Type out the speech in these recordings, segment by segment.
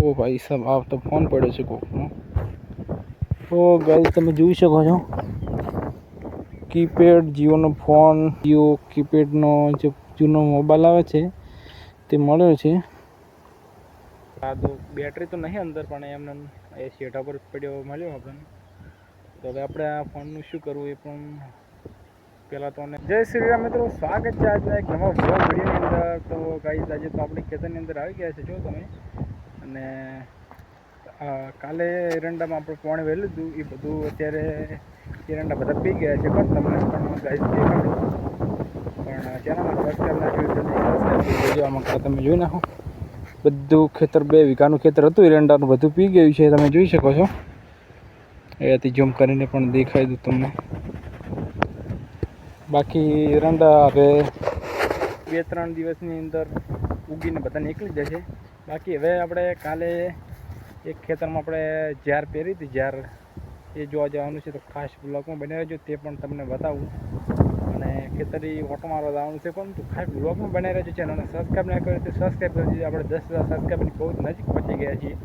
ओ भाई साहब आप तो फोन पड़े છે કોકનો। તો ગાઈસ તમે જોઈ શકો છો કીપેડ જીઓનો ફોન, જીઓ કીપેડનો જે જૂનો મોબાઈલ આવે છે તે મળ્યો છે। સાદો બેટરી તો નહીં અંદર, પણ એમને એ સેટા પર પડ્યો મળ્યો આપણને। તો હવે આપણે આ ફોનનું શું કરવું એ પણ પહેલાં તો જય શ્રી રામ મિત્રો, સ્વાગત છે આજના એક નવા બ્લોગ વિડીયોની અંદર। તો ગાઈસ આજે તો આપણે ખેતરની અંદર આવી ગયા છે જો તમે, અને કાલે એરંડામાં આપણે પાણી વહેલું હતું એ બધું અત્યારે એરંડા બધા પી ગયા છે, પણ તમને પણ ગાઈસ દેખાડું, પણ ચેનલમાં સબસ્ક્રાઈબ ના કર્યું તો સબસ્ક્રાઈબ કરી દેજો। આમાં તમે જોઈ નાખો બધું ખેતર 2 વીઘાનું ખેતર હતું, એરંડાનું બધું પી ગયું છે, તમે જોઈ શકો છો। એથી ઝૂમ કરીને પણ દેખાઈ દઉં તમને। બાકી એરંડા હવે 2-3 દિવસની અંદર ઉગીને બધા નીકળી જશે। બાકી હવે આપણે કાલે એક ખેતરમાં આપણે જાર પહેરી હતી, જાર એ જોવા જવાનું છે, તો ખાસ બ્લોગમાં બની રહેજો, તે પણ તમને બતાવું। અને ખેતરી ઓટો મારવા જવાનું છે, પણ તો ખાસ બ્લોગમાં બનાવી રહેજો। ચેનલને સબસ્ક્રાઈબ ના કર્યો તો સબસ્ક્રાઈબ કરી દીધું। આપણે 10,000 સબસ્ક્રાઈબની બહુ નજીક પહોંચી ગયા છીએ,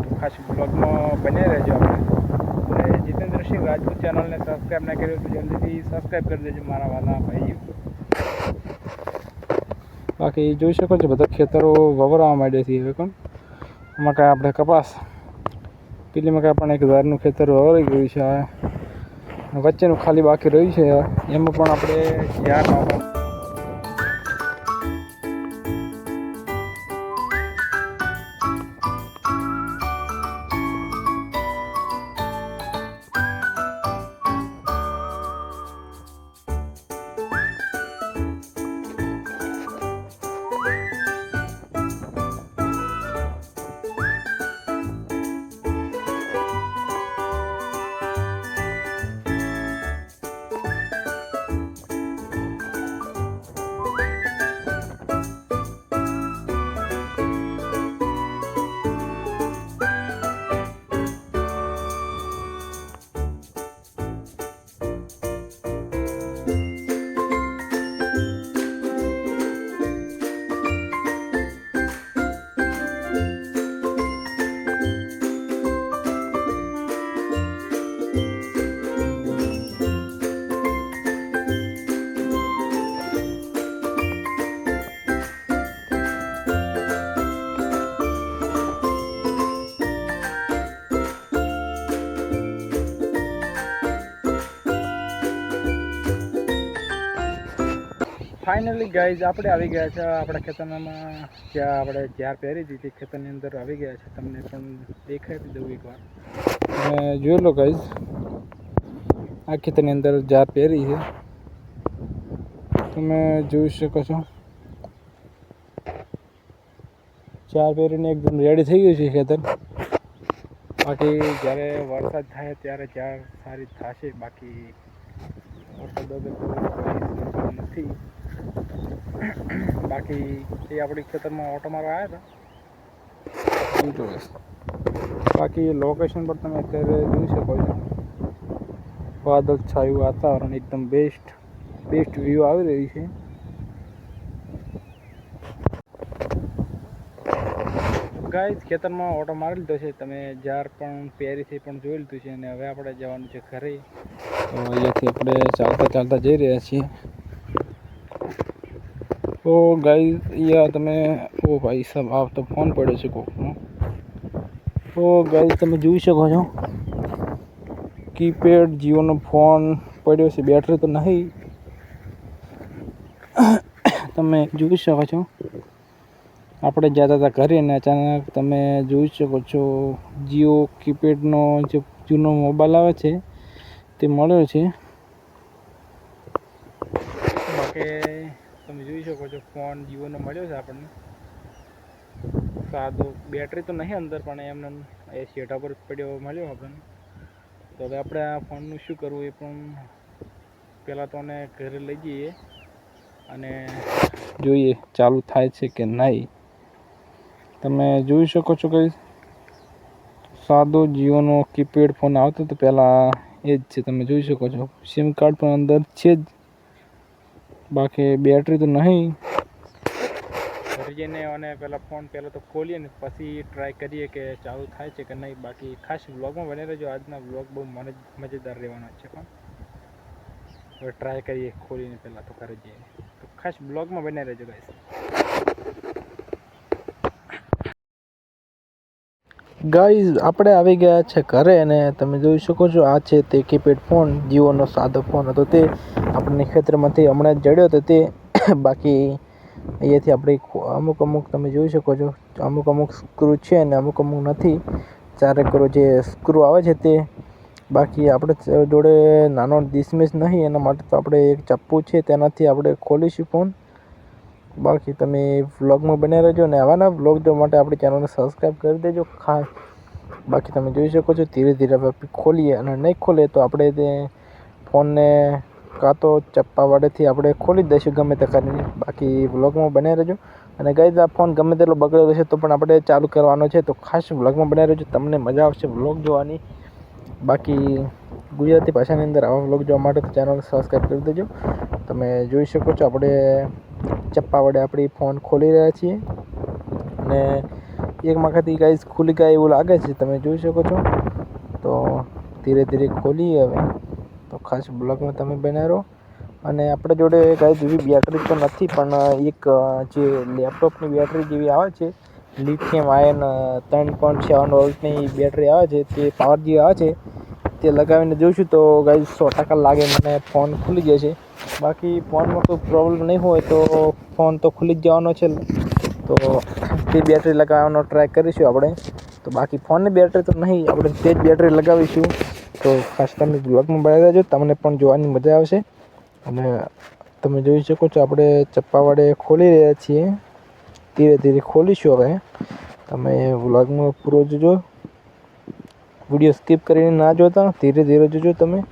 તો ખાસ બ્લોગમાં બની રહેજો આપણે। અને જીતેન્દ્રસિંહ રાજપૂત ચેનલને સબસ્ક્રાઈબ ના કર્યો તો જલ્દીથી સબસ્ક્રાઈબ કરી દેજો મારા વાલા ભાઈઓ। બાકી જોઈ શકો છો બધા ખેતરો વવરાવા માંડ્યા છે હવે પણ। મકાઈ આપણે કપાસ, પેલી મકાઈ પણ એક ધારનું ખેતર વવરાઈ ગયું છે, વચ્ચેનું ખાલી બાકી રહ્યું છે, એમાં પણ આપણે જાર નાખવાનું। ફાઇનલી ગાઈઝ આપણે આવી ગયા છે આપણા ખેતરમાં, જ્યાં આપણે જાર પહેરી હતી તે ખેતરની અંદર આવી ગયા છે। તમને પણ દેખાડી દઉં એકવાર, તમે જોઈ લો ગાઈઝ, આ ખેતરની અંદર જાર પહેરી છે, તમે જોઈ શકો છો। જાર પહેરીને એકદમ રેડી થઈ ગયું છે ખેતર। બાકી જ્યારે વરસાદ થાય ત્યારે જાર સારી થશે, બાકી વરસાદ નથી। બાકી એ આપણી ખેતરમાં ઓટો મારવા આવ્યા હતા। બાકી લોકેશન પર તમે અત્યારે જોઈ શકો છો, વાદળ છાયું વાતાવરણ, એકદમ બેસ્ટ વ્યૂ આવી રહ્યું છે। ગાઈઝ ખેતરમાં ઓટો મારી લીધો છે, તમે જાર પણ પહેરીથી પણ જોઈ લીધું છે, અને હવે આપણે જવાનું છે ઘરે। તો અહીંયાથી આપણે ચાલતા જઈ રહ્યા છીએ। તો ગાઈઝ અહીંયા તમે, ઓ ભાઈ સાહેબ આપ તો ફોન પડ્યો છે કોકનો। તો ગાઈઝ તમે જોઈ શકો છો કીપેડ જીઓનો ફોન પડ્યો છે, બેટરી તો નહીં, તમે જોઈ શકો છો। આપણે જતા હતા ઘરે અને અચાનક તમે જોઈ શકો છો જીઓ કીપેડનો જે જૂનો મોબાઈલ આવે છે તે મળ્યો છે। બાકી તમે જોઈ શકો છો ફોન જીઓનો મળ્યો છે આપણને, સાદો બેટરી તો નહીં અંદર, પણ એમને એ સેટા પર પડ્યો મળ્યો આપણને। તો હવે આપણે આ ફોનનું શું કરવું એ પણ પહેલાં તો ઘરે લઈ જઈએ અને જોઈએ ચાલુ થાય છે કે નહીં। તમે જોઈ શકો છો કે સાદો જીઓનો કીપેડ ફોન આવતો તો પહેલાં એ જ છે, તમે જોઈ શકો છો। સિમ કાર્ડ પણ અંદર છે જ, બાકી બેટરી તો નહીં। ઘરે જઈને અને પહેલાં ફોન પહેલાં તો ખોલીએ ને પછી ટ્રાય કરીએ કે ચાલુ થાય છે કે નહીં. બાકી ખાસ વ્લોગમાં બને રહેજો. આજના વ્લોગ બહુ મજેદાર રહેવાનો છે, પણ હવે ટ્રાય કરીએ ખોલીને પહેલાં તો ઘરે જઈએ. તો ખાસ બ્લોગમાં બને રહેજો ગાઈસ. ગાઈઝ આપણે આવી ગયા છે ઘરે અને તમે જોઈ શકો છો આ છે તે કીપેડ ફોન. જીઓનો સાદો ફોન હતો તે આપણને ખેતરમાંથી હમણાં જ જડ્યો હતો તે. બાકી અહીંયાથી આપણે અમુક તમે જોઈ શકો છો અમુક સ્ક્રૂ છે અને અમુક નથી. ચારેક જે સ્ક્રૂ આવે છે તે. બાકી આપણે જોડે નાનો ડિસમિસ નહીં, એના માટે તો આપણે એક ચપ્પુ છે તેનાથી આપણે ખોલીશું ફોન. બાકી તમે વ્લોગમાં બન્યા રહેજો અને આવાના વ્લોગ જોવા માટે આપણી ચેનલને સબસ્ક્રાઈબ કરી દેજો ખાસ. બાકી તમે જોઈ શકો છો ધીરે ધીરે આપણે ખોલીએ અને નહીં ખોલે તો આપણે તે ફોનને કાં તો ચપ્પા વડેથી આપણે ખોલી દઈશું ગમે તે કરીને. બાકી વ્લોગમાં બન્યા રહેજો. અને ગાઈઝ આ ફોન ગમે તેટલો બગડેલો છે તો પણ આપણે ચાલુ કરવાનો છે, તો ખાસ વ્લોગમાં બન્યા રહેજો. તમને મજા આવશે વ્લોગ જોવાની. બાકી ગુજરાતી ભાષાની અંદર આવા વ્લોગ જોવા માટે તો ચેનલને સબસ્ક્રાઈબ કરી દેજો. તમે જોઈ શકો છો આપણે ચપ્પા વડે આપણી ફોન ખોલી રહ્યા છીએ અને એક વખતથી ગાઈઝ ખુલી ગયા એવું લાગે છે, તમે જોઈ શકો છો. તો ધીરે ધીરે ખોલીએ હવે. તો ખાસ બ્લોગમાં તમે બન્યા રહો. અને આપણા જોડે ગાઈઝ એવી બેટરી તો નથી, પણ એક જે લેપટોપની બેટરી જેવી આવે છે લિથિયમ આયન 3.7 વોલ્ટની બેટરી આવે છે, તે પાવર જેવી આવે છે, તે લગાવીને જોઈશું તો ગાઈઝ 100% લાગે મને ફોન ખુલી જાય છે. બાકી ફોનમાં કોઈ પ્રોબ્લેમ નહીં હોય તો ફોન તો ખુલી જ જવાનો છે. તો તે બેટરી લગાવવાનો ટ્રાય કરીશું આપણે. તો બાકી ફોનની બેટરી તો નહીં, આપણે તે જ બેટરી લગાવીશું. તો ખાસ તમે બ્લોગમાં બનાવી દેજો, તમને પણ જોવાની મજા આવશે. અને તમે જોઈ શકો છો આપણે ચપ્પા વડે ખોલી રહ્યા છીએ. ધીરે ધીરે ખોલીશું હવે. તમે વ્લોગમાં પૂરો જોજો, વિડીયો સ્કીપ કરીને ના જોતા, ધીરે ધીરે જોજો તમે.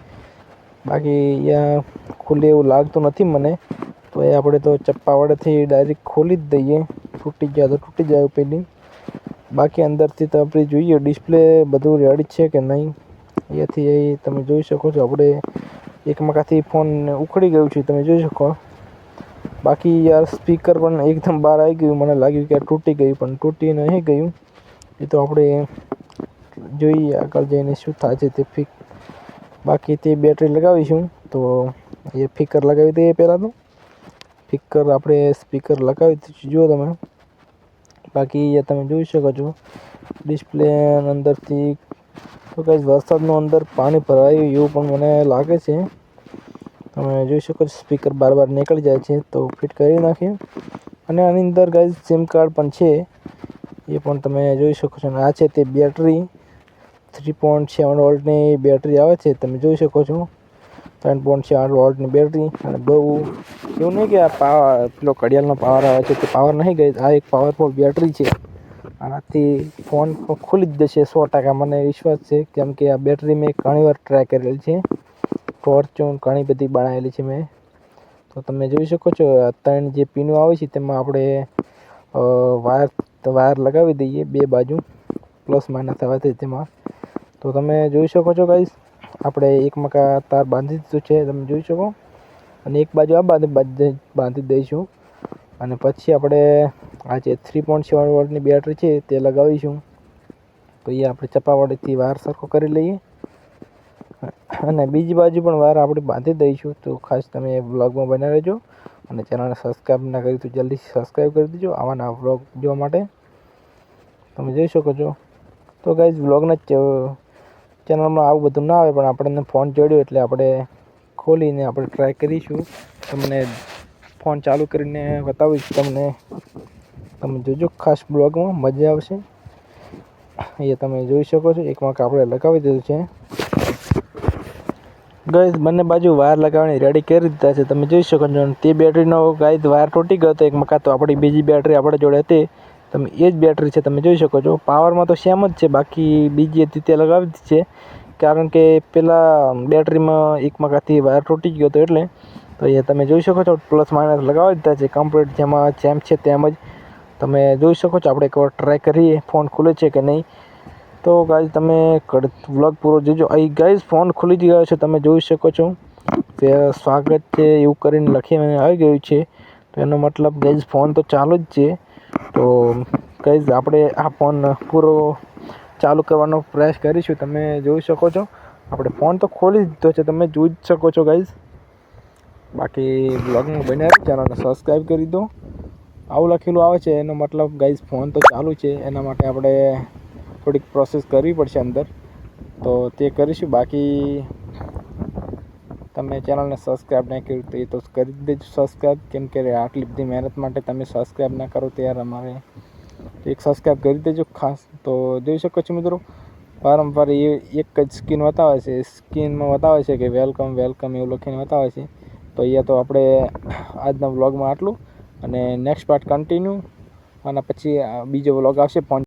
બાકી અહીંયા ખુલે એવું લાગતું નથી મને, તો એ આપણે તો ચપ્પા વડેથી ડાયરેક્ટ ખોલી જ દઈએ. તૂટી જાય તો તૂટી જાય પેલી. બાકી અંદરથી તો આપણે જોઈએ ડિસ્પ્લે બધું રેડી છે કે નહીં. અહીંયાથી તમે જોઈ શકો છો આપણે એકમકાથી ફોન ઉખડી ગયું છે, તમે જોઈ શકો. બાકી યાર સ્પીકર પણ એકદમ બહાર આવી ગયું, મને લાગ્યું કે તૂટી ગયું, પણ તૂટી નહીં ગયું. એ તો આપણે જોઈએ આગળ જઈને શું થાય છે તે ફિક. બાકી તે બેટરી લગાવીશું તો એ ફિકર લગાવી દઈએ પહેલાં તો. ફિકર આપણે સ્પીકર લગાવી દઈશું જુઓ તમે. બાકી અહીંયા તમે જોઈ શકો છો ડિસ્પ્લે અંદરથી તો કંઈ વરસાદનું અંદર પાણી ભરાયું એવું પણ મને લાગે છે. તમે જોઈ શકો છો સ્પીકર બાર નીકળી જાય છે, તો ફિટ કરી નાખીએ. અને આની અંદર ગાઈઝ સિમ કાર્ડ પણ છે, એ પણ તમે જોઈ શકો છો. અને આ છે તે બેટરી 3.7 વોલ્ટની બેટરી આવે છે, તમે જોઈ શકો છો. 3.7 વોલ્ટની બેટરી. અને બહુ એવું નહીં કે આ પાવર પેલો ઘડિયાળનો પાવર આવે છે તે પાવર નહીં ગઈ. આ એક પાવરફુલ બેટરી છે. આનાથી ફોન ખુલી જ જશે 100%, મને વિશ્વાસ છે. કેમ કે આ બેટરી મેં ઘણી વાર ટ્રાય કરેલી છે, ટોર્ચો ઘણી બધી બનાવેલી છે મેં. તો તમે જોઈ શકો છો 3 જે પિનો આવે છે તેમાં આપણે વાયર લગાવી દઈએ બે બાજુ, પ્લસ માઇનસ આવે છે તેમાં. તો તમે જોઈ શકો છો ગાઈઝ આપણે એક મકા તાર બાંધી દીધું છે, તમે જોઈ શકો. અને એક બાજુ આ બાંધી દઈશું. અને પછી આપણે આ જે 3.7 વોલ્ટની બેટરી છે તે લગાવીશું. તો એ આપણે ચપ્પા વડેથી વાયર સરખો કરી લઈએ અને બીજી બાજુ પણ વાયર આપણે બાંધી દઈશું. તો ખાસ તમે વ્લોગમાં બન્યા રહેજો. અને ચેનલને સબસ્ક્રાઈબ ના કરી તો જલ્દી સબસ્ક્રાઈબ કરી દેજો આવા નવા વ્લોગ જોવા માટે. તમે જોઈ શકો છો. તો ગાઈઝ વ્લોગના ચેનલમાં આવું બધું ના આવે, પણ આપણને ફોન જોડ્યો એટલે આપણે ખોલીને આપણે ટ્રાય કરીશું. તમને ફોન ચાલુ કરીને બતાવીશ તમને. તમે જોજો ખાસ બ્લોગમાં મજા આવશે. એ તમે જોઈ શકો છો એક વાંક આપણે લગાવી દીધું છે. ગાઈઝ બંને બાજુ વાયર લગાવવાની રેડી કરી દીધા છે, તમે જોઈ શકો છો. તે બેટરીનો ગાઈઝ વાયર તૂટી ગયો હતો એક મકા, તો આપણી બીજી બેટરી આપણે જોડે હતી, તમે એ જ બેટરી છે, તમે જોઈ શકો છો. પાવરમાં તો સેમ જ છે, બાકી બીજી હતી તે લગાવી દીધી છે. કારણ કે પેલા બેટરીમાં એક મકાથી વાયર તૂટી ગયો હતો એટલે. તો એ તમે જોઈ શકો છો પ્લસ માઇનસ લગાવી દીધા છે કમ્પ્લીટ, જેમાં જેમ છે તેમ જ તમે જોઈ શકો છો. આપણે એકવાર ટ્રાય કરીએ ફોન ખુલે છે કે નહીં. તો ગાઈઝ તમે વ્લોગ પૂરો જોજો. અહીં ગાઈઝ ફોન ખુલી જ ગયો છે, તમે જોઈ શકો છો. તે સ્વાગત છે એવું કરીને લખીને આવી ગયું છે, તો એનો મતલબ ગાઈઝ ફોન તો ચાલુ જ છે. તો ગાઈઝ આપણે આ ફોન પૂરો ચાલુ કરવાનો પ્રયાસ કરીશું. તમે જોઈ શકો છો આપણે ફોન તો ખોલી દીધો છે, તમે જોઈ જ શકો છો ગાઈઝ. બાકી બ્લોગમાં બન્યા રહો, ચેનલને સબસ્ક્રાઈબ કરી દો. આવું લખેલું આવે છે એનો મતલબ ગાઈઝ ફોન તો ચાલુ છે. એના માટે આપણે થોડીક પ્રોસેસ કરવી પડશે અંદર, તો તે કરીશું. બાકી તમે ચેનલને સબસ્ક્રાઈબ નહીં કર્યું તો એ તો કરી દેજો સબસ્ક્રાઈબ, કેમ કે આટલી બધી મહેનત માટે તમે સબસ્ક્રાઈબ ના કરો તો યાર અમારે એક સબસ્ક્રાઈબ કરી દેજો ખાસ. તો જોઈ શકો છો મિત્રો, વારંવાર એ એક જ સ્કીન બતાવે છે, સ્કીનમાં બતાવે છે કે વેલકમ વેલકમ એવું લખીને બતાવે છે. તો અહીંયા તો આપણે આજના વ્લોગમાં આટલું, અને નેક્સ્ટ પાર્ટ કન્ટિન્યુ, અને પછી બીજો વ્લોગ આવશે.